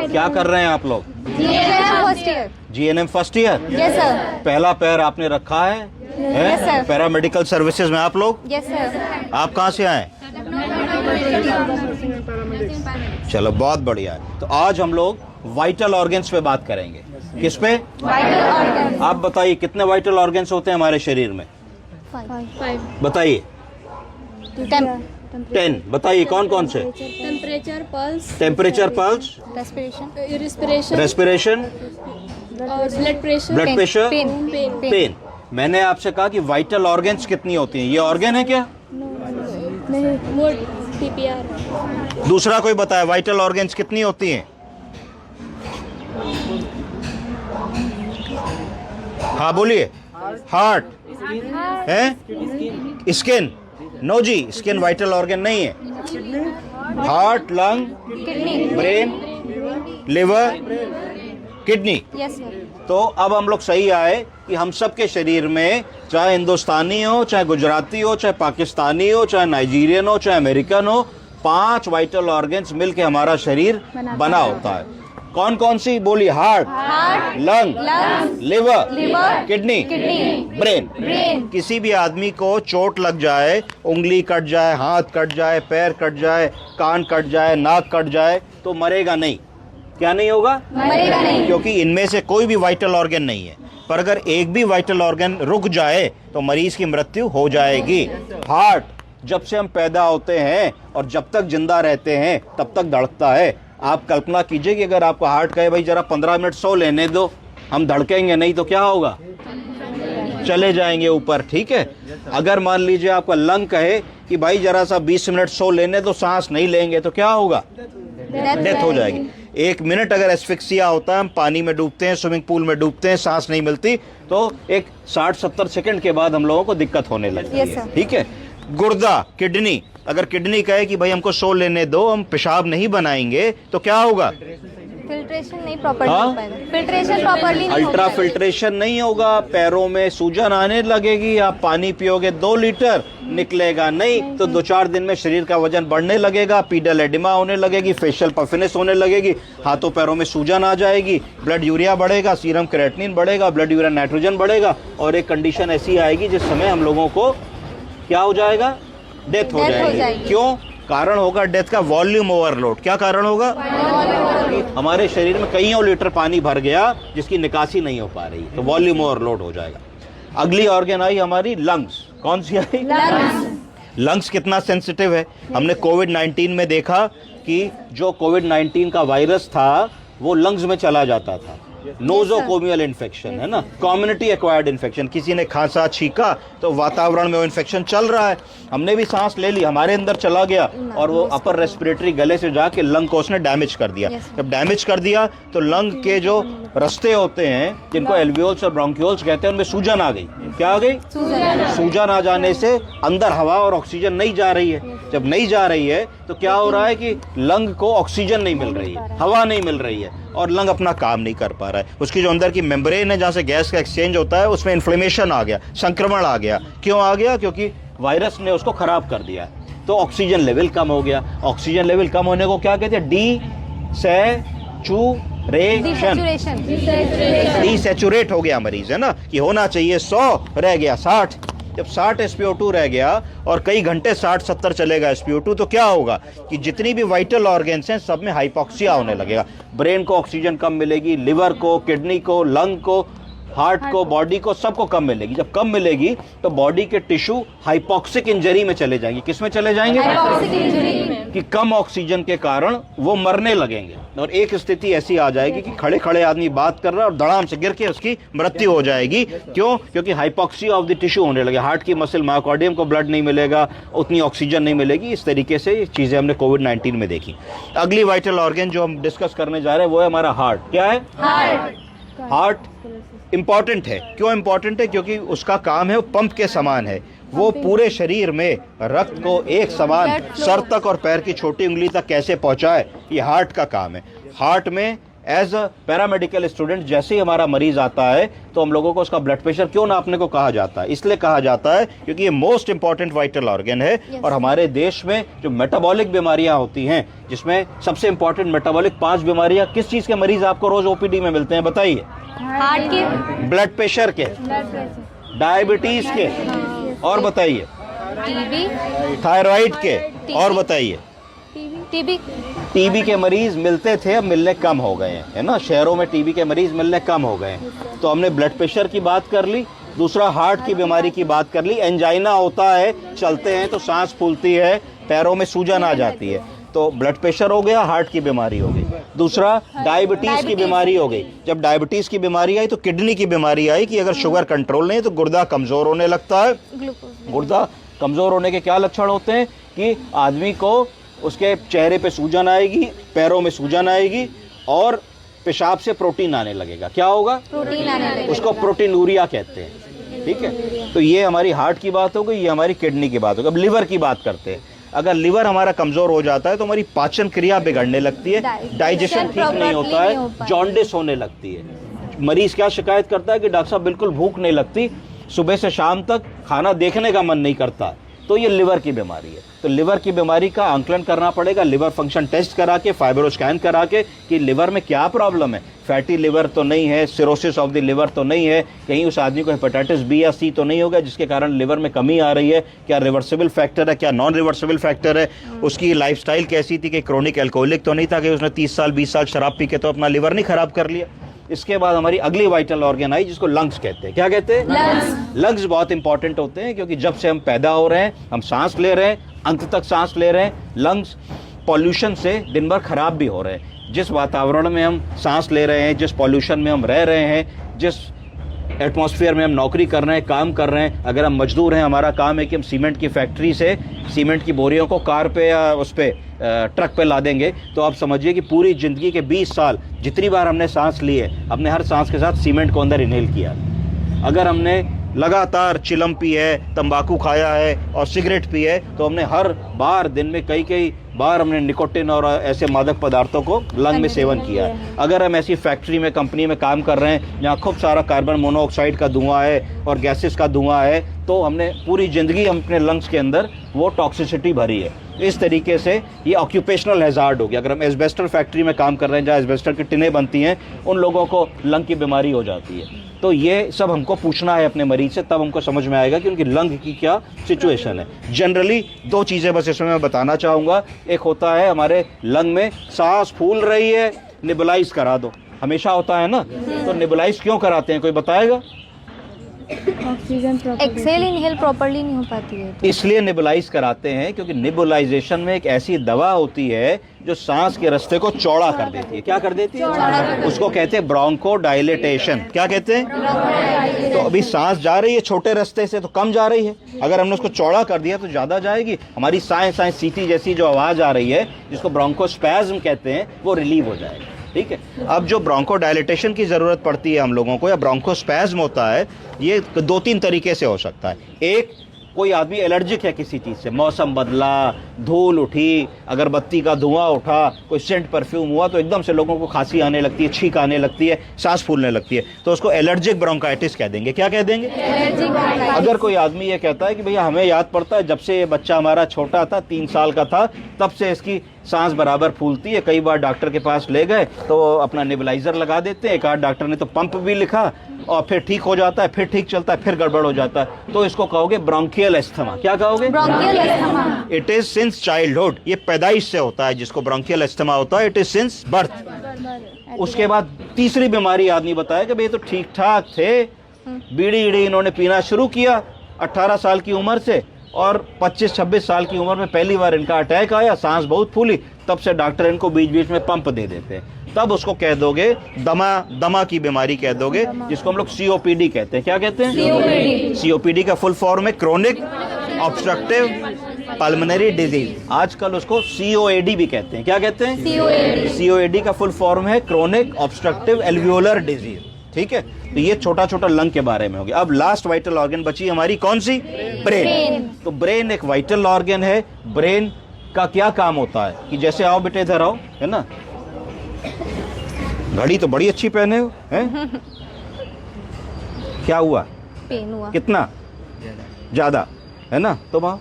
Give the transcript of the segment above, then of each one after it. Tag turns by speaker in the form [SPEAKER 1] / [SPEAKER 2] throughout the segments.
[SPEAKER 1] क्या कर रहे हैं आप लोग?
[SPEAKER 2] First year.
[SPEAKER 1] GNM first year.
[SPEAKER 2] Yes sir.
[SPEAKER 1] पहला पैर आपने रखा है?
[SPEAKER 2] Yes, sir.
[SPEAKER 1] पैरामेडिकल सर्विसेज में आप लोग?
[SPEAKER 2] Yes sir.
[SPEAKER 1] आप कहाँ से आए? चलो बहुत बढ़िया है। तो आज हम लोग वाइटल ऑर्गन्स पे बात करेंगे। किस पे?
[SPEAKER 2] Vital organ.
[SPEAKER 1] आप बताइए कितने वाइटल ऑर्गन्स होते हैं हमारे शरीर में?
[SPEAKER 2] 5।
[SPEAKER 1] बताइए। 10 बताइए कौन कौन से?
[SPEAKER 3] Temperature, pulse,
[SPEAKER 1] temperature, pulse,
[SPEAKER 2] respiration,
[SPEAKER 1] respiration,
[SPEAKER 3] और blood pressure,
[SPEAKER 1] blood pressure,
[SPEAKER 2] pain.
[SPEAKER 1] Pain. मैंने आपसे कहा कि वाइटल ऑर्गन्स कितनी होती हैं? ये ऑर्गन है क्या?
[SPEAKER 3] Mood, PPR।
[SPEAKER 1] दूसरा कोई बताया वाइटल ऑर्गन्स कितनी होती हैं? हाँ बोलिए। हार्ट है? स्किन? नो जी, स्किन वाइटल ऑर्गन नहीं है। Heart, lung, brain, liver, kidney.
[SPEAKER 2] Yes sir.
[SPEAKER 1] तो अब हम लोग सही आए कि हम सबके शरीर में, चाहे हिंदुस्तानी हो, चाहे गुजराती हो, चाहे पाकिस्तानी हो, चाहे नाइजीरियन हो, चाहे अमेरिकन हो, 5 वाइटल ऑर्गन्स मिलके हमारा शरीर बना होता है। कौन कौन सी बोली? Heart, lung, liver, kidney, brain. किसी भी आदमी को चोट लग जाए, उंगली कट जाए, हाथ कट जाए, पैर कट जाए, कान कट जाए, नाक कट जाए, तो मरेगा नहीं। क्या नहीं होगा?
[SPEAKER 2] मरेगा नहीं।
[SPEAKER 1] क्योंकि इनमें से कोई भी वाइटल ऑर्गन नहीं है। पर अगर एक भी वाइटल ऑर्गन रुक जाए तो मरीज की मृत्यु हो जाएगी। हार्ट जब से हम पैदा होते हैं और जब तक जिंदा रहते हैं तब तक धड़कता है। आप कल्पना कीजिए कि अगर आपको हार्ट कहे भाई जरा 15 मिनट सो लेने दो, हम धड़केंगे नहीं तो क्या होगा? चले जाएंगे ऊपर। ठीक है। अगर मान लीजिए आपका लंग कहे कि भाई जरा सा 20 मिनट सो लेने दो, सांस नहीं लेंगे तो क्या होगा? डेथ हो जाएगी। 1 मिनट अगर एस्फिक्सिया होता है, हम पानी में डूबते हैं, स्विमिंग पूल में डूबते हैं, सांस नहीं मिलती, तो एक 60-70 सेकंड के बाद हम लोगों को दिक्कत होने लगती
[SPEAKER 2] Yes,
[SPEAKER 1] है।
[SPEAKER 2] sir.
[SPEAKER 1] ठीक है। गुर्दा, किडनी, अगर किडनी कहे कि भाई हमको सो लेने दो, हम पेशाब नहीं बनाएंगे तो क्या होगा?
[SPEAKER 2] फिल्ट्रेशन नहीं प्रॉपर्ली
[SPEAKER 1] हाँ?
[SPEAKER 2] हो पाएगा। फिल्ट्रेशन प्रॉपर्ली नहीं
[SPEAKER 1] अल्ट्रा
[SPEAKER 2] होगा।
[SPEAKER 1] फिल्ट्रेशन नहीं होगा, पैरों में सूजन आने लगेगी। आप पानी पियोगे 2 लीटर, निकलेगा नहीं, तो 2-4 दिन में शरीर का वजन बढ़ने लगेगा, पीडल एडिमा होने लगेगी, फेशियल पफिनेस होने लगेगी, हाथों पैरों में सूजन आ जाएगी, ब्लड यूरिया बढ़ेगा, सीरम क्रेटिनिन बढ़ेगा, ब्लड यूरिया नाइट्रोजन बढ़ेगा, और एक कंडीशन ऐसी आएगी जिस समय हम लोगों को क्या हो जाएगा? डेथ हो जाएगी। क्यों? कारण होगा डेथ का वॉल्यूम ओवरलोड। क्या कारण होगा? हमारे शरीर में कईयों लीटर पानी भर गया जिसकी निकासी नहीं हो पा रही, तो वॉल्यूम ओवरलोड हो जाएगा। अगली ऑर्गन आई हमारी लंग्स। कौन सी आई? लंग्स कितना सेंसिटिव है। हमने कोविड-19 में देखा कि जो कोविड-19 का वायरस था वो लंग्स में चला जाता था। नोजोकोमियल इन्फेक्शन है ना, कम्युनिटी एक्वायर्ड इन्फेक्शन। किसी ने खांसा, छींका तो वातावरण में वो इन्फेक्शन चल रहा है, हमने भी सांस ले ली, हमारे अंदर चला गया और वो अपर रेस्पिरेटरी गले से जाके लंग को उसने डैमेज कर दिया। जब डैमेज कर दिया तो लंग के जो रस्ते होते हैं जिनको एल्वियोल्स और ब्रोंकियोल्स कहते हैं, उनमें सूजन आ गई। क्या आ गई? सूजन आ जाने से अंदर हवा और ऑक्सीजन नहीं जा रही है। जब नहीं जा रही है तो क्या हो रहा है कि लंग को ऑक्सीजन नहीं मिल रही है, हवा नहीं मिल रही है, और लंग अपना काम नहीं कर पा रहा है। उसकी जो अंदर की मेम्ब्रेन है जहाँ से गैस का एक्सचेंज होता है, उसमें इन्फ्लेमेशन आ गया, संक्रमण आ गया। क्यों आ गया? क्योंकि वायरस ने उसको खराब कर दिया। तो ऑक्सीजन लेवल कम हो गया। ऑक्सीजन लेवल कम होने को क्या कहते हैं? डीसैचुरेट हो गया मरीज, है ना, कि होना चाहिए 100 रह गया 60। जब 60 SpO2 रह गया और कई घंटे 60-70 चलेगा SpO2, तो क्या होगा कि जितनी भी वाइटल ऑर्गन्स हैं सब में हाइपोक्सिया होने लगेगा। ब्रेन को ऑक्सीजन कम मिलेगी, लिवर को, किडनी को, लंग को, हार्ट को, बॉडी को, सबको कम मिलेगी। जब कम मिलेगी तो बॉडी के टिश्यू हाइपोक्सिक इंजरी में चले जाएंगे। किस में चले जाएंगे?
[SPEAKER 2] Hypoxic injury.
[SPEAKER 1] कि कम ऑक्सीजन के कारण वो मरने लगेंगे, और एक स्थिति ऐसी आ जाएगी कि खड़े खड़े आदमी बात कर रहा है और धड़ाम से गिर के उसकी मृत्यु हो जाएगी। क्यों? क्योंकि हाइपोक्सिया ऑफ द टिश्यू होने लगे। हार्ट की मसल, मायोकार्डियम को ब्लड नहीं मिलेगा, उतनी ऑक्सीजन नहीं मिलेगी। इस तरीके से चीजें हमने कोविड-19 में देखी। अगली वाइटल ऑर्गन जो हम डिस्कस करने जा रहे हैं वो है हमारा हार्ट। क्या है? हार्ट इंपॉर्टेंट है। क्यों इंपॉर्टेंट है? क्योंकि उसका काम है, वो पंप के समान है। वो पूरे शरीर में रक्त को एक समान सर तक और पैर की छोटी उंगली तक कैसे पहुंचाए, ये हार्ट का काम है। हार्ट में एज अ पैरामेडिकल स्टूडेंट जैसे ही हमारा मरीज आता है तो हम लोगों को उसका ब्लड प्रेशर क्यों नापने को कहा जाता है? इसलिए कहा जाता है क्योंकि ये मोस्ट इंपॉर्टेंट वाइटल ऑर्गन है। और हमारे देश में जो मेटाबॉलिक बीमारियां होती हैं, जिसमें सबसे इंपॉर्टेंट मेटाबॉलिक 5 बीमारियां, किस चीज के मरीज आपको रोज ओपीडी में मिलते हैं बताइए?
[SPEAKER 2] हार्ट के,
[SPEAKER 1] ब्लड प्रेशर के,
[SPEAKER 2] ब्लड प्रेशर,
[SPEAKER 1] डायबिटीज के, और बताइए?
[SPEAKER 2] टीबी,
[SPEAKER 1] थायराइड के, और बताइए?
[SPEAKER 2] टीबी,
[SPEAKER 1] टीबी के मरीज मिलते थे, अब मिलने कम हो गए हैं, है ना? शहरों में टीबी के मरीज मिलने कम हो गए हैं। तो हमने ब्लड प्रेशर की बात कर ली, दूसरा हार्ट की बीमारी की बात कर ली। एंजाइना होता है, चलते हैं तो सांस फूलती है, पैरों में सूजन आ जाती है, तो ब्लड प्रेशर हो गया, हार्ट की बीमारी हो गई। दूसरा डायबिटीज की बीमारी हो गई। जब डायबिटीज की बीमारी आई तो किडनी की बीमारी आई कि अगर शुगर कंट्रोल नहीं है तो गुर्दा कमजोर होने लगता है। गुर्दा कमजोर होने के क्या लक्षण होते हैं कि आदमी को उसके चेहरे पे सूजन आएगी, पैरों में सूजन आएगी और पेशाब से प्रोटीन आने लगेगा। क्या होगा?
[SPEAKER 2] प्रोटीन आने लगेगा।
[SPEAKER 1] उसको प्रोटीनूरिया कहते हैं। ठीक है, तो ये हमारी हार्ट की बात हो गई, ये हमारी किडनी की बात हो गई। अब लिवर की बात करते हैं। अगर लिवर हमारा कमजोर हो जाता है तो हमारी पाचन क्रिया बिगड़ने लगती है, डाइजेशन ठीक नहीं होता है, जॉन्डिस होने लगती है। मरीज क्या शिकायत करता है कि डॉक्टर साहब बिल्कुल भूख नहीं लगती, सुबह से शाम तक खाना देखने का मन नहीं करता। तो ये लिवर की बीमारी है। तो लिवर की बीमारी का आंकलन करना पड़ेगा, लिवर फंक्शन टेस्ट करा के, फाइब्रो स्कैन करा के कि लिवर में क्या प्रॉब्लम है। फैटी लिवर तो नहीं है, सिरोसिस ऑफ द लिवर तो नहीं है, कहीं उस आदमी को हेपेटाइटिस बी या सी तो नहीं होगा जिसके कारण लिवर में कमी आ रही है। क्या रिवर्सिबल फैक्टर है, क्या नॉन रिवर्सिबल फैक्टर है, उसकी लाइफस्टाइल कैसी थी कि क्रोनिक एल्कोहलिक तो नहीं था कि उसने 30 साल 20 साल शराब पी के तो अपना लिवर नहीं खराब कर लिया। इसके बाद हमारी अगली वाइटल ऑर्गन आई जिसको लंग्स कहते हैं। क्या कहते हैं? लंग्स। लंग्स बहुत इंपॉर्टेंट होते हैं क्योंकि जब से हम पैदा हो रहे हैं, हम सांस ले रहे हैं, अंत तक सांस ले रहे हैं। लंग्स पॉल्यूशन से दिन भर खराब भी हो रहे हैं। जिस वातावरण में हम सांस ले रहे हैं, जिस पॉल्यूशन में हम रह रहे हैं, जिस एटमॉस्फेयर में हम नौकरी कर रहे हैं, काम कर रहे हैं, अगर हम मजदूर हैं, हमारा काम है कि हम सीमेंट की फैक्ट्री से सीमेंट की बोरियों को कार पे या उस पे ट्रक पे ला देंगे, तो आप समझिए कि पूरी ज़िंदगी के 20 साल जितनी बार हमने सांस ली है, अपने हर सांस के साथ सीमेंट को अंदर इनहेल किया। अगर हमने लगातार चिलम पी है, तंबाकू खाया है और सिगरेट पी है, तो हमने हर बार दिन में कई बार हमने निकोटिन और ऐसे मादक पदार्थों को लंग में सेवन किया है। अगर हम ऐसी फैक्ट्री में, कंपनी में काम कर रहे हैं जहाँ खूब सारा कार्बन मोनोऑक्साइड का धुआं है और गैसेस का धुआं है, तो हमने पूरी ज़िंदगी हम अपने लंग्स के अंदर वो टॉक्सिसिटी भरी है। इस तरीके से ये ऑक्यूपेशनल हैजार्ड हो गया। अगर हम एस्बेस्टर फैक्ट्री में काम कर रहे हैं जहाँ एस्बेस्टर की टिनें बनती हैं, उन लोगों को लंग की बीमारी हो जाती है। तो ये सब हमको पूछना है अपने मरीज से, तब हमको समझ में आएगा कि उनकी लंग की क्या सिचुएशन है। जनरली 2 चीज़ें बस इसमें मैं बताना चाहूँगा। एक होता है हमारे लंग में सांस फूल रही है, निबुलाइज करा दो, हमेशा होता है ना। तो निबुलाइज क्यों कराते हैं, कोई बताएगा?
[SPEAKER 2] एक्सेल इनहेल प्रॉपर्ली नहीं हो पाती है,
[SPEAKER 1] इसलिए निबुलाइज कराते हैं क्योंकि निबुलाइजेशन में एक ऐसी दवा होती है जो सांस के रास्ते को चौड़ा कर देती है। क्या कर देती है? उसको कहते हैं ब्रोंको डायलेटेशन। क्या कहते हैं? तो अभी सांस जा रही है छोटे रास्ते से तो कम जा रही है, अगर हमने उसको चौड़ा कर दिया तो ज्यादा जाएगी। हमारी सांस सीटी जैसी जो आवाज आ रही है, जिसको ब्रोंकोस्पैज्म कहते हैं, वो रिलीव हो जाएगी। ठीक है, अब जो ब्रोंको डायलेटेशन की ज़रूरत पड़ती है हम लोगों को, या ब्रोंकोस्पैज्म होता है, ये 2-3 तरीके से हो सकता है। एक, कोई आदमी एलर्जिक है किसी चीज़ से, मौसम बदला, धूल उठी, अगरबत्ती का धुआं उठा, कोई सेंट परफ्यूम हुआ तो एकदम से लोगों को खांसी आने लगती है, छींक आने लगती है, सांस फूलने लगती है, तो उसको एलर्जिक ब्रोंकाइटिस कह देंगे। क्या कह देंगे? अगर कोई आदमी ये कहता है कि भैया हमें याद पड़ता है जब से ये बच्चा हमारा छोटा था, 3 साल का था, तब से इसकी सांस बराबर फूलती है, कई बार डॉक्टर के पास ले गए तो अपना नेबुलाइजर लगा देते हैं, एक आध डॉक्टर ने तो पंप भी लिखा और फिर ठीक हो जाता है, फिर ठीक चलता है, फिर गड़बड़ हो जाता है, तो इसको कहोगे ब्रोंकियल एस्थमा। क्या कहोगे?
[SPEAKER 2] Bronchial asthma.
[SPEAKER 1] It is since childhood, ये पैदाइश से होता है जिसको ब्रोंकियल एस्थमा होता है, इट इज सिंस बर्थ। उसके बाद तीसरी बीमारी आदमी बताया कि भाई तो ठीक ठाक थे, बीड़ी इन्होंने पीना शुरू किया 18 साल की उम्र से और 25-26 साल की उम्र में पहली बार इनका अटैक आया, सांस बहुत फूली, तब से डॉक्टर इनको बीच बीच में पंप दे देते हैं। तब उसको कह दोगे दमा की बीमारी कह दोगे, जिसको हम लोग COPD कहते हैं। क्या कहते हैं? COPD का फुल फॉर्म है क्रोनिक ऑब्स्ट्रक्टिव पल्मोनरी डिजीज। आजकल उसको COAD भी कहते हैं। क्या कहते हैं? COAD का फुल फॉर्म है क्रोनिक ऑब्स्ट्रक्टिव एल्वियोलर डिजीज। ठीक है, तो ये छोटा छोटा लंग के बारे में हो गया। अब लास्ट वाइटल ऑर्गन बची हमारी कौन सी? ब्रेन। तो ब्रेन एक वाइटल ऑर्गन है। ब्रेन का क्या काम होता है कि जैसे आओ बेटे इधर आओ, है ना, घड़ी तो बड़ी अच्छी पहने हो हैं? क्या हुआ?
[SPEAKER 2] पेन हुआ।
[SPEAKER 1] कितना ज्यादा है ना? तो वहाँ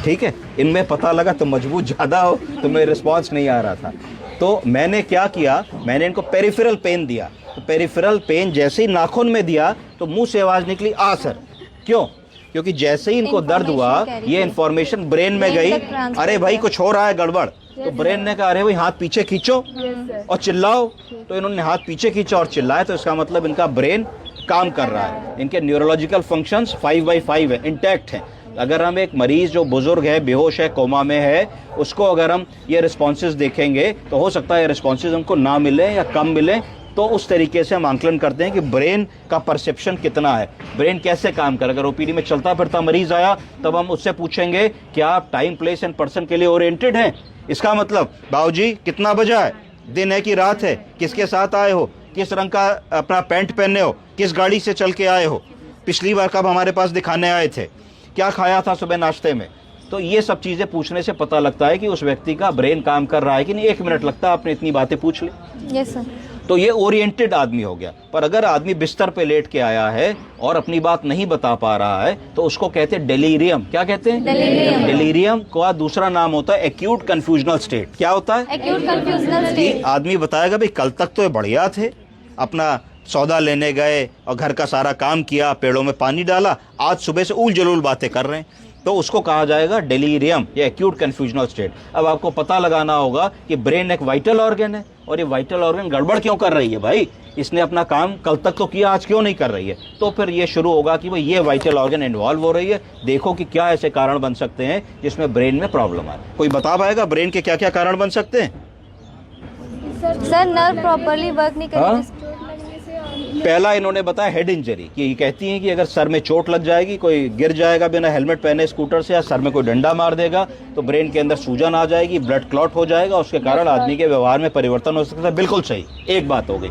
[SPEAKER 1] ठीक है, इनमें पता लगा तो मजबूत ज्यादा हो, तो मेरा रिस्पॉन्स नहीं आ रहा था। तो मैंने क्या किया, मैंने इनको पेरिफेरल पेन दिया। तो पेरिफेरल पेन जैसे ही नाखून में दिया तो मुंह से आवाज निकली, आ सर। क्यों? क्योंकि जैसे ही इनको दर्द हुआ ये इंफॉर्मेशन ब्रेन में गई, अरे भाई कुछ हो रहा है गड़बड़। तो ब्रेन ने कहा, अरे भाई हाथ पीछे खींचो और चिल्लाओ। तो इन्होंने हाथ पीछे खींचा और चिल्लाया, तो इसका मतलब इनका ब्रेन काम कर रहा है, इनके न्यूरोलॉजिकल फंक्शंस 5/5 है, इंटैक्ट हैं। अगर हम एक मरीज जो बुजुर्ग है, बेहोश है, कोमा में है, उसको अगर हम ये रिस्पॉन्सेज देखेंगे तो हो सकता है ये रिस्पॉन्सेज हमको ना मिले या कम मिले। तो उस तरीके से हम आंकलन करते हैं कि ब्रेन का परसेप्शन कितना है, ब्रेन कैसे काम करे। अगर ओपीडी में चलता फिरता मरीज आया तब हम उससे पूछेंगे क्या आप टाइम प्लेस एंड पर्सन के लिए ओरिएंटेड हैं। इसका मतलब बाबूजी कितना बजा है, दिन है कि रात है, किसके साथ आए हो, किस रंग का अपना पैंट पहने हो, किस गाड़ी से चल के आए हो, पिछली बार कब हमारे पास दिखाने आए थे, क्या खाया था सुबह नाश्ते में। तो ये सब चीज़ें पूछने से पता लगता है कि उस व्यक्ति का ब्रेन काम कर रहा है कि नहीं। 1 मिनट लगता है, आपने इतनी बातें पूछ ली।
[SPEAKER 2] Yes sir.
[SPEAKER 1] तो ये ओरिएंटेड आदमी हो गया। पर अगर आदमी बिस्तर पे लेट के आया है और अपनी बात नहीं बता पा रहा है तो उसको कहते हैं डेलीरियम। क्या कहते हैं?
[SPEAKER 2] डेलीरियम।
[SPEAKER 1] डेलीरियम का दूसरा नाम होता है एक्यूट कंफ्यूजनल स्टेट। क्या होता है?
[SPEAKER 2] Acute confusional state.
[SPEAKER 1] आदमी बताएगा भाई कल तक तो ये बढ़िया थे, अपना सौदा लेने गए और घर का सारा काम किया, पेड़ों में पानी डाला, आज सुबह से उल जलूल बातें कर रहे हैं। तो उसको कहा जाएगा डेलीरियम या एक्यूट कंफ्यूजनल स्टेट। अब आपको पता लगाना होगा कि ब्रेन एक वाइटल ऑर्गन है और ये वाइटल ऑर्गन गड़बड़ क्यों कर रही है भाई, इसने अपना काम कल तक तो किया, आज क्यों नहीं कर रही है। तो फिर ये शुरू होगा कि भाई ये वाइटल ऑर्गन इन्वॉल्व हो रही है, देखो कि क्या ऐसे कारण बन सकते हैं जिसमें ब्रेन में प्रॉब्लम आए। कोई बता पाएगा ब्रेन के क्या क्या कारण बन सकते हैं?
[SPEAKER 2] सर नर्व प्रॉपर्ली वर्क नहीं
[SPEAKER 1] हाँ?
[SPEAKER 2] करेगी।
[SPEAKER 1] पहला इन्होंने बताया हेड इंजरी, कि ये कहती हैं कि अगर सर में चोट लग जाएगी, कोई गिर जाएगा बिना हेलमेट पहने स्कूटर से या सर में कोई डंडा मार देगा तो ब्रेन के अंदर सूजन आ जाएगी, ब्लड क्लॉट हो जाएगा, उसके कारण आदमी के व्यवहार में परिवर्तन हो सकता है। बिल्कुल सही, एक बात हो गई।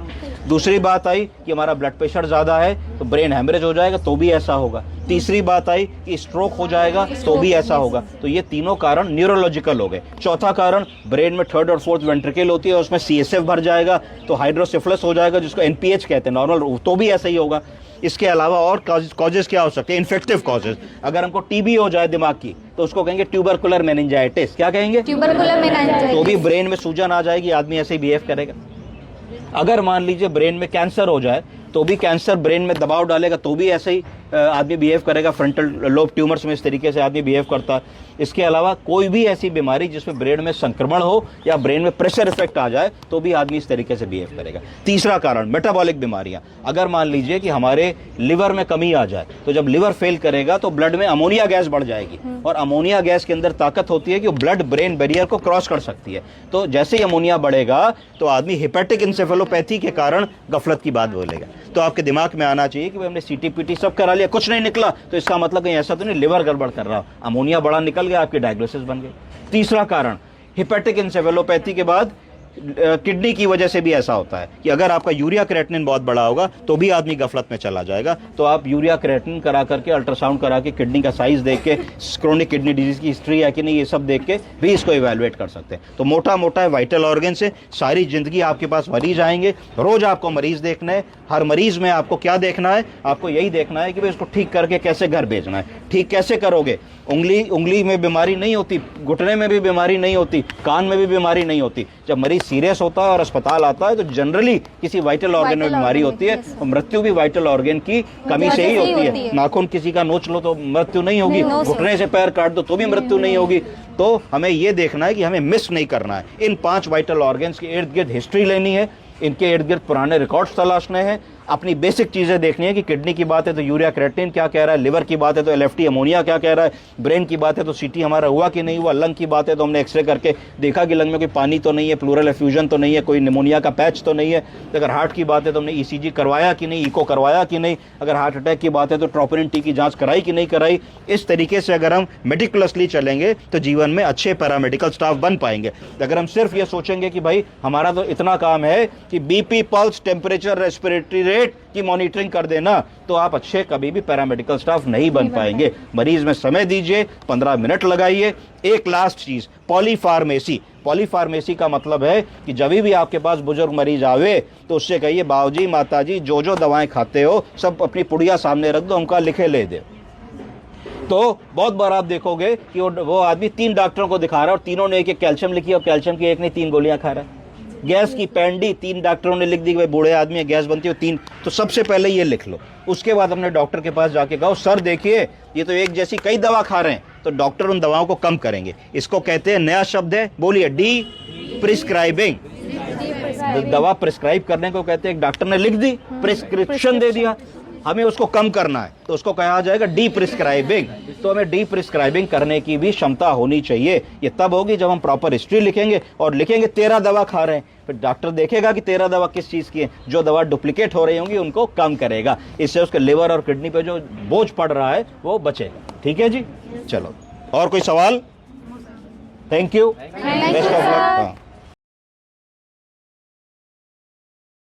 [SPEAKER 1] दूसरी बात आई कि हमारा ब्लड प्रेशर ज़्यादा है तो ब्रेन हेमरेज हो जाएगा, तो भी ऐसा होगा। तीसरी बात आई कि स्ट्रोक हो जाएगा तो भी ऐसा होगा। तो ये तीनों कारण न्यूरोलॉजिकल हो गए। चौथा कारण ब्रेन में 3rd और 4th वेंट्रिकल होती है, उसमें CSF भर जाएगा तो हाइड्रोसिफिलिस हो जाएगा, जिसको NPH कहते हैं नॉर्मल, तो भी ऐसा ही होगा। इसके अलावा और कॉजेज क्या हो सकते हैं? Infective causes. अगर हमको TB हो जाए दिमाग की तो उसको कहेंगे ट्यूबरकुलर मेनिंजाइटिस। क्या कहेंगे?
[SPEAKER 2] Tubercular meningitis.
[SPEAKER 1] तो भी ब्रेन में सूजन आ जाएगी, आदमी ऐसे ही बिहेव करेगा। अगर मान लीजिए ब्रेन में कैंसर हो जाए तो भी कैंसर ब्रेन में दबाव डालेगा, तो भी ऐसे ही आदमी बिहेव करेगा। फ्रंटल लोब ट्यूमर्स में इस तरीके से आदमी बिहेव करता है। इसके अलावा कोई भी ऐसी बीमारी जिसमें ब्रेन में संक्रमण हो या ब्रेन में प्रेशर इफेक्ट आ जाए तो भी आदमी इस तरीके से बिहेव करेगा। तीसरा कारण मेटाबॉलिक बीमारियां। अगर मान लीजिए कि हमारे लिवर में कमी आ जाए तो जब लिवर फेल करेगा तो ब्लड में अमोनिया गैस बढ़ जाएगी, और अमोनिया गैस के अंदर ताकत होती है कि वो ब्लड ब्रेन बैरियर को क्रॉस कर सकती है। तो जैसे ही अमोनिया बढ़ेगा तो आदमी हिपैटिक इंसेफेलोपैथी के कारण गफलत की बात बोलेगा। तो आपके दिमाग में आना चाहिए कि भाई हमने CT-PT सब करा लिया, कुछ नहीं निकला, तो इसका मतलब कहीं ऐसा तो नहीं लिवर गड़बड़ कर रहा, अमोनिया बड़ा निकल गया, आपकी डायग्नोसिस बन गई। तीसरा कारण हिपैटिक इंसेफेलोपैथी के बाद किडनी की वजह से भी ऐसा होता है कि अगर आपका यूरिया क्रिएटिनिन बहुत बड़ा होगा तो भी आदमी गफलत में चला जाएगा। तो आप यूरिया क्रिएटिनिन करा करके, अल्ट्रासाउंड करा के, किडनी का साइज देख के, क्रोनिक किडनी डिजीज की हिस्ट्री है कि नहीं, ये सब देख के भी इसको इवैल्यूएट कर सकते हैं। तो मोटा मोटा है वाइटल ऑर्गन से सारी जिंदगी आपके पास मरीज आएंगे, रोज आपको मरीज देखना है। हर मरीज में आपको क्या देखना है? आपको यही देखना है कि भाई इसको ठीक करके कैसे घर भेजना है। ठीक कैसे करोगे? उंगली में बीमारी नहीं होती, घुटने में भी बीमारी नहीं होती, कान में भी बीमारी नहीं होती। जब मरीज सीरियस होता है और अस्पताल आता है तो जनरली किसी वाइटल ऑर्गन में बीमारी होती है, और मृत्यु भी वाइटल ऑर्गन की कमी से ही होती है। नाखून किसी का नोच लो तो मृत्यु नहीं होगी, घुटने से पैर काट दो तो भी मृत्यु नहीं होगी। तो हमें ये देखना है कि हमें मिस नहीं करना है। इन 5 वाइटल ऑर्गन्स के इर्द गिर्द हिस्ट्री लेनी है, इनके इर्द गिर्द पुराने रिकॉर्ड्स तलाशने हैं, अपनी बेसिक चीज़ें देखनी है कि किडनी की बात है तो यूरिया क्रिएटिनिन क्या कह रहा है, लिवर की बात है तो LFT अमोनिया क्या कह रहा है, ब्रेन की बात है तो CT हमारा हुआ कि नहीं हुआ, लंग की बात है तो हमने एक्सरे करके देखा कि लंग में कोई पानी तो नहीं है, प्लूरल एफ्यूजन तो नहीं है, कोई निमोनिया का पैच तो नहीं है। अगर हार्ट की बात है तो हमने ECG करवाया कि नहीं, इको करवाया कि नहीं। अगर हार्ट अटैक की बात है तो ट्रोपोनिन T की जाँच कराई कि नहीं कराई। इस तरीके से अगर हम मेटिकुलसली चलेंगे तो जीवन में अच्छे पैरामेडिकल स्टाफ बन पाएंगे। अगर हम सिर्फ ये सोचेंगे कि भाई हमारा तो इतना काम है कि BP, pulse, temperature, respiratory rate rate की मॉनिटरिंग कर देना, तो आप अच्छे कभी भी पैरामेडिकल स्टाफ नहीं बन पाएंगे। मरीज में समय दीजिए, 15 मिनट लगाइए। एक लास्ट चीज, पॉलीफार्मेसी। पॉलीफार्मेसी का मतलब है कि जब भी आपके पास बुजुर्ग मरीज आवे तो उससे कहिए बाबूजी माताजी जो जो दवाएं खाते हो सब अपनी पुड़िया सामने रख दो, उनका लिखे ले दे। तो बहुत बार आप देखोगे कि वो आदमी 3 डॉक्टरों को दिखा रहा है और तीनों ने एक एक कैल्शियम लिखी और कैल्शियम की एक ने 3 गोलियां खा रहा है। गैस की पैंडी 3 डॉक्टरों ने लिख दी कि भाई बूढ़े आदमी है, गैस बनती है 3, तो सबसे पहले ये लिख लो। उसके बाद अपने डॉक्टर के पास जाके कहो सर देखिए ये तो एक जैसी कई दवा खा रहे हैं, तो डॉक्टर उन दवाओं को कम करेंगे। इसको कहते हैं, नया शब्द है, बोलिए, डी प्रिस्क्राइबिंग। दवा प्रिस्क्राइब करने को कहते हैं, एक डॉक्टर ने लिख दी, प्रिस्क्रिप्शन दे दिया, हमें उसको कम करना है तो उसको कहा जाएगा डी प्रिस्क्राइबिंग। तो हमें डी प्रिस्क्राइबिंग करने की भी क्षमता होनी चाहिए। ये तब होगी जब हम प्रॉपर हिस्ट्री लिखेंगे और लिखेंगे 13 दवा खा रहे हैं, फिर डॉक्टर देखेगा कि 13 दवा किस चीज़ की है, जो दवा डुप्लीकेट हो रही होंगी उनको कम करेगा। इससे उसके लिवर और किडनी पे जो बोझ पड़ रहा है वो बचेगा। ठीक है जी, चलो और कोई सवाल? Thank you, best of luck.